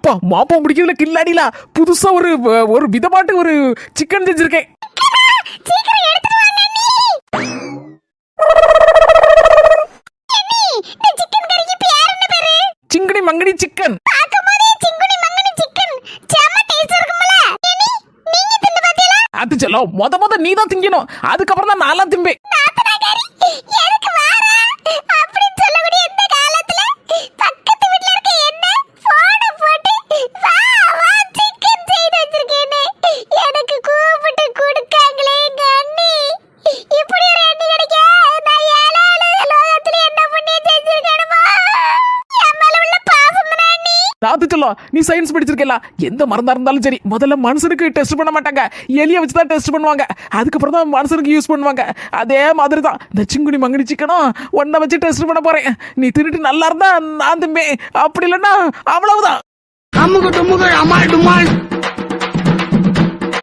அப்பா மாப்பா முடிக்கிறதுல கில்லாடில புதுசா ஒரு விதமாட்டு ஒரு சிக்கன் செஞ்சிருக்கேன். சிங்கடி மங்கடி சிக்கன். அது சொல்லும் மொத நீ தான் திங்கணும், அதுக்கப்புறம் தான் நான்லாம் திம்பேன். நீ சயின்ஸ் படிச்சிருக்கல, எந்த மருந்தா இருந்தாலும் சரி முதல்ல மனுஷனுக்கு டெஸ்ட் பண்ண மாட்டாங்க, எலிய வச்சு தான் டெஸ்ட் பண்ணுவாங்க, அதுக்கப்புறம் தான் மனுஷனுக்கு யூஸ் பண்ணுவாங்க. அதே மாதிரி தான் இந்த சிங்குடி மங்கடி சிக்கனும் ஒன்ன வச்சு டெஸ்ட் பண்ண போறேன். நீ திருட்டு நல்லா இருந்தா நான் திம்பேன், அப்படி இல்லைன்னா அவ்வளவுதான்.